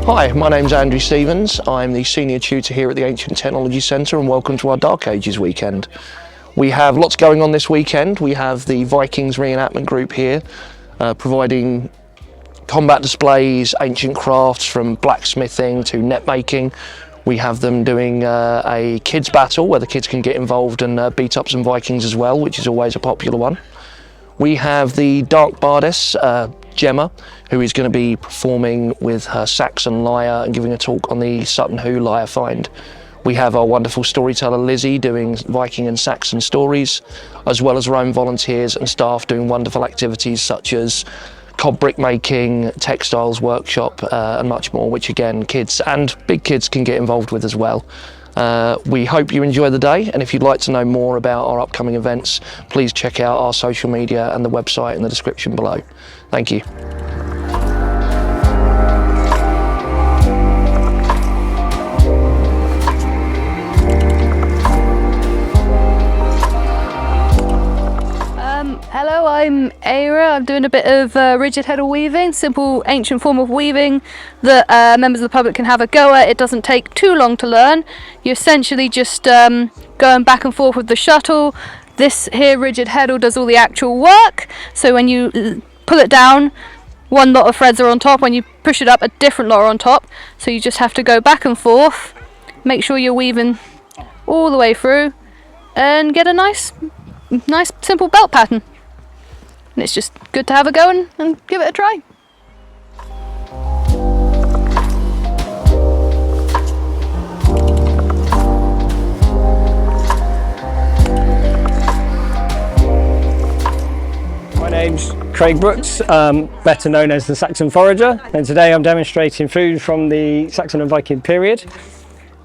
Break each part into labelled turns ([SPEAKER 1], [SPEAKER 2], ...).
[SPEAKER 1] Hi, my name's Andrew Stevens. I'm the Senior Tutor here at the Ancient Technology Centre, and welcome to our Dark Ages weekend. We have lots going on this weekend. We have the Vikings reenactment group here providing combat displays, ancient crafts from blacksmithing to net making. We have them doing a kids battle where the kids can get involved and beat up some Vikings as well, which is always a popular one. We have the Dark Bardess, Gemma, who is going to be performing with her Saxon lyre and giving a talk on the Sutton Hoo lyre find. We have our wonderful storyteller Lizzie doing Viking and Saxon stories, as well as our own volunteers and staff doing wonderful activities such as cob brick making, textiles workshop and much more, which again kids and big kids can get involved with as well. We hope you enjoy the day, and if you'd like to know more about our upcoming events, please check out our social media and the website in the description below. Thank you.
[SPEAKER 2] Hello, I'm Aira. I'm doing a bit of rigid heddle weaving, simple ancient form of weaving that members of the public can have a go at. It doesn't take too long to learn. You're essentially just going back and forth with the shuttle. This here rigid heddle does all the actual work. So when you pull it down, one lot of threads are on top. When you push it up, a different lot are on top. So you just have to go back and forth, make sure you're weaving all the way through, and get a nice simple belt pattern. And it's just good to have a go and give it a try.
[SPEAKER 3] My name's Craig Brooks, better known as the Saxon Forager, and today I'm demonstrating food from the Saxon and Viking period.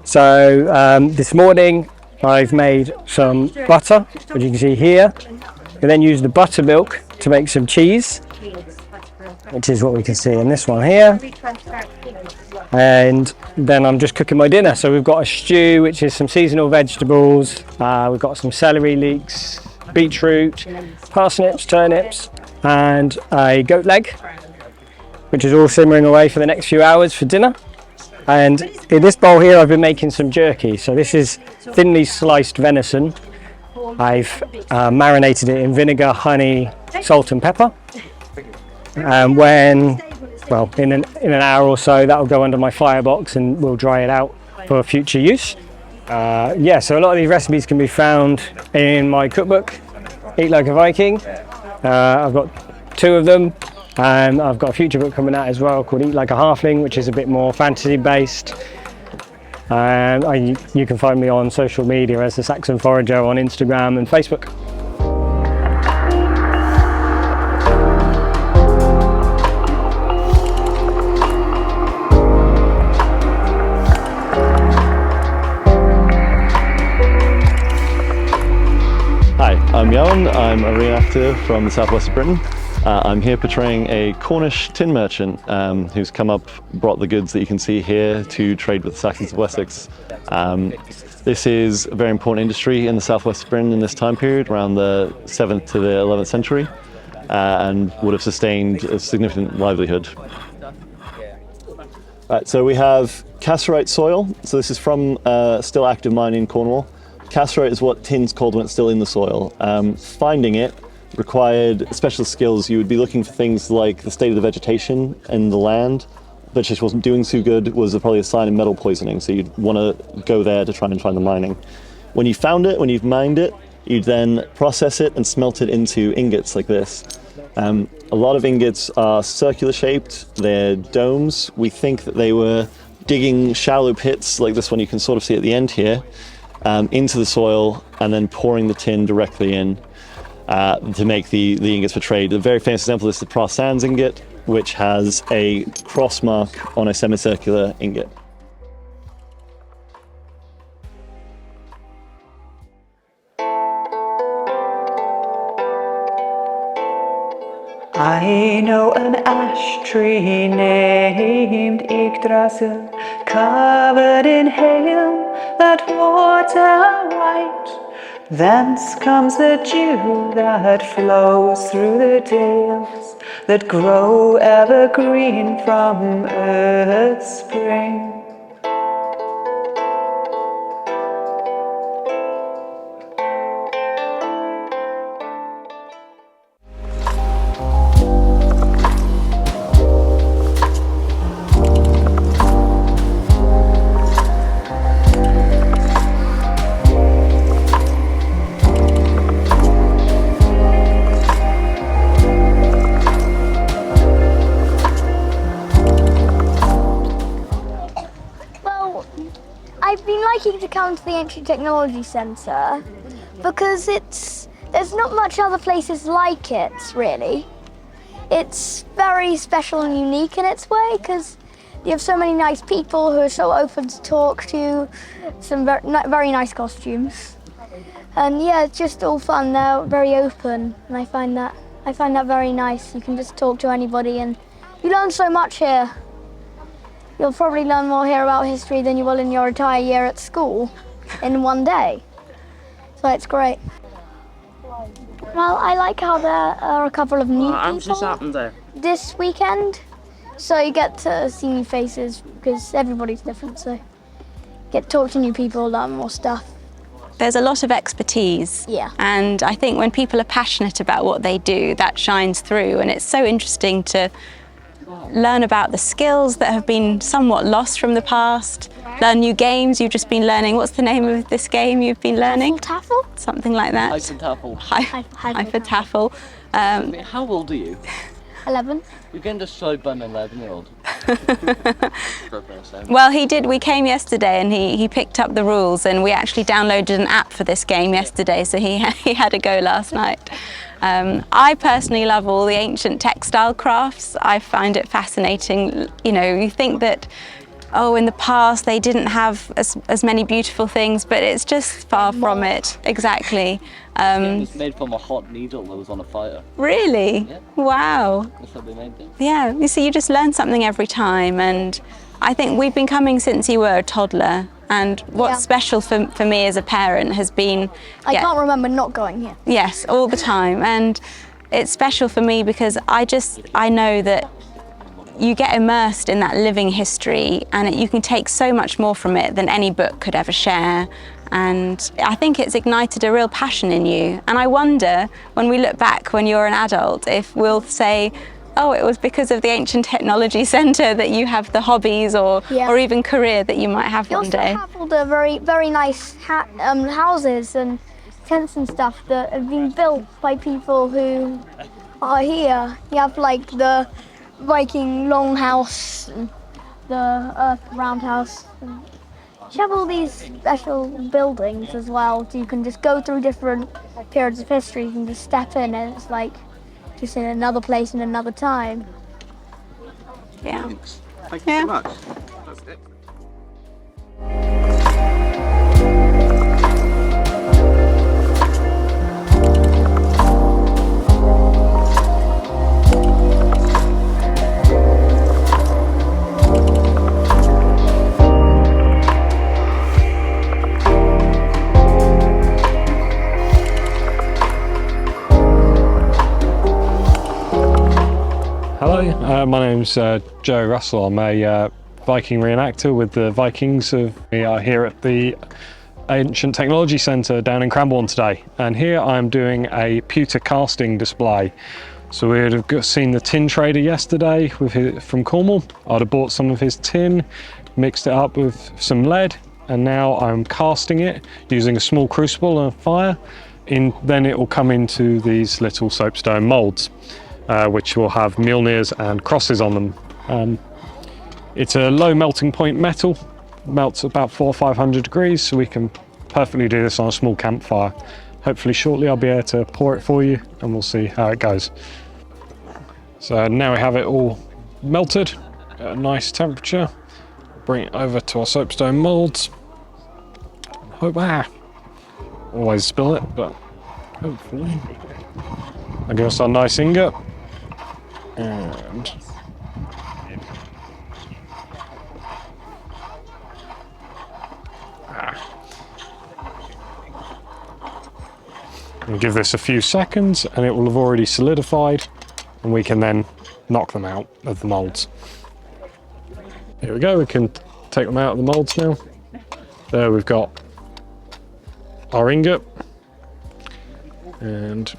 [SPEAKER 3] So this morning I've made some butter, which you can see here. We then use the buttermilk to make some cheese, which is what we can see in this one here. And then I'm just cooking my dinner. So we've got a stew, which is some seasonal vegetables. We've got some celery leeks, beetroot, parsnips, turnips, and a goat leg, which is all simmering away for the next few hours for dinner. And in this bowl here, I've been making some jerky. So this is thinly sliced venison. I've marinated it in vinegar, honey, salt and pepper. And in an hour or so, that'll go under my firebox and we'll dry it out for future use. So a lot of these recipes can be found in my cookbook, Eat Like a Viking. I've got 2 of them, and I've got a future book coming out as well called Eat Like a Halfling, which is a bit more fantasy based. And you can find me on social media as the Saxon Forager on Instagram and Facebook.
[SPEAKER 4] Hi, I'm Johan. I'm a reenactor from the southwest of Britain. I'm here portraying a Cornish tin merchant who's come up, brought the goods that you can see here to trade with the Saxons of Wessex. This is a very important industry in the southwest of Britain in this time period, around the 7th to the 11th century, and would have sustained a significant livelihood. So we have cassiterite soil. So this is from still active mining in Cornwall. Cassiterite is what tin's called when it's still in the soil. Finding it required special skills. You would be looking for things like the state of the vegetation in the land. Vegetation wasn't doing too good, was probably a sign of metal poisoning, so you'd want to go there to try and find the mining. When you found it, when you've mined it, you'd then process it and smelt it into ingots like this. A lot of ingots are circular shaped, they're domes. We think that they were digging shallow pits like this one you can sort of see at the end here, into the soil and then pouring the tin directly in to make the ingots for trade. A very famous example is the Prasan's ingot, which has a cross mark on a semicircular ingot.
[SPEAKER 5] I know an ash tree named Yggdrasil, covered in hail that water white. Thence comes the dew that flows through the dales that grow evergreen from earth's spring.
[SPEAKER 6] I've been liking to come to the Ancient Technology Centre because there's not much other places like it, really. It's very special and unique in its way because you have so many nice people who are so open to talk to, some very nice costumes. And yeah, it's just all fun. They're very open, and I find that very nice. You can just talk to anybody and you learn so much here. You'll probably learn more here about history than you will in your entire year at school in one day. So it's great. Well, I like how there are a couple of new people this weekend. So you get to see new faces because everybody's different. So you get to talk to new people, learn more stuff.
[SPEAKER 7] There's a lot of expertise.
[SPEAKER 6] Yeah.
[SPEAKER 7] And I think when people are passionate about what they do, that shines through. And it's so interesting to learn about the skills that have been somewhat lost from the past, learn new games. You've just been learning, what's the name of this game you've been learning?
[SPEAKER 6] Taffel?
[SPEAKER 7] Something like that.
[SPEAKER 8] Hyper-taffel.
[SPEAKER 7] Hyper-taffel.
[SPEAKER 8] How old are you?
[SPEAKER 6] 11.
[SPEAKER 8] You're going to show an 11-year-old.
[SPEAKER 7] Well, we came yesterday and he picked up the rules, and we actually downloaded an app for this game yesterday, so he had a go last night. I personally love all the ancient textile crafts. I find it fascinating. You know, you think that, oh, in the past they didn't have as many beautiful things, but it's just far from it. Exactly.
[SPEAKER 8] It was made from a hot needle that was on a fire.
[SPEAKER 7] Really?
[SPEAKER 8] Yeah.
[SPEAKER 7] Wow.
[SPEAKER 8] That's how they made it.
[SPEAKER 7] Yeah, you see, you just learn something every time, and I think we've been coming since you were a toddler. And what's special for me as a parent has been...
[SPEAKER 6] I can't remember not going here.
[SPEAKER 7] Yes, all the time. And it's special for me because I know that you get immersed in that living history, and you can take so much more from it than any book could ever share. And I think it's ignited a real passion in you. And I wonder, when we look back when you're an adult, if we'll say, oh, it was because of the Ancient Technology Centre that you have the hobbies or even career that you might have one day.
[SPEAKER 6] You also have all the very, very nice houses and tents and stuff that have been built by people who are here. You have like the Viking longhouse and the Earth roundhouse. You have all these special buildings as well, so you can just go through different periods of history. You can just step in and it's like just in another place in another time.
[SPEAKER 7] Yeah.
[SPEAKER 8] Thank you so much. That's it.
[SPEAKER 9] Hello, my name's Joe Russell. I'm a Viking reenactor with the Vikings. We are here at the Ancient Technology Centre down in Cranbourne today, and here I'm doing a pewter casting display. So we would have seen the tin trader yesterday from Cornwall. I'd have bought some of his tin, mixed it up with some lead, and now I'm casting it using a small crucible and a fire. Then it will come into these little soapstone moulds, which will have Mjolnirs and crosses on them. It's a low melting point metal, melts about 400 or 500 degrees, so we can perfectly do this on a small campfire. Hopefully shortly I'll be able to pour it for you and we'll see how it goes. So now we have it all melted at a nice temperature. Bring it over to our soapstone moulds. Always spill it, but hopefully. I'll give us our nice ingot. And we'll give this a few seconds and it will have already solidified, and we can then knock them out of the moulds. Here we go, we can take them out of the moulds now. There we've got our ingot, and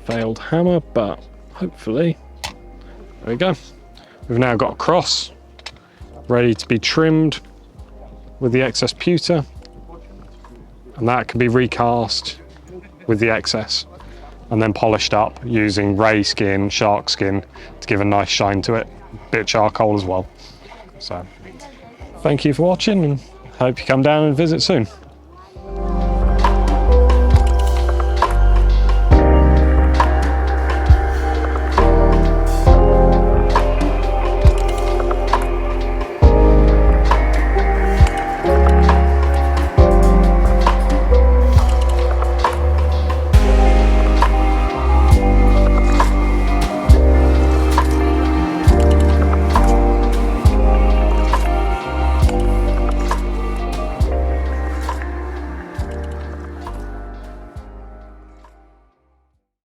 [SPEAKER 9] failed hammer, but hopefully, there we go. We've now got a cross ready to be trimmed with the excess pewter, and that can be recast with the excess and then polished up using ray skin, shark skin to give a nice shine to it, bit of charcoal as well. So thank you for watching and hope you come down and visit soon.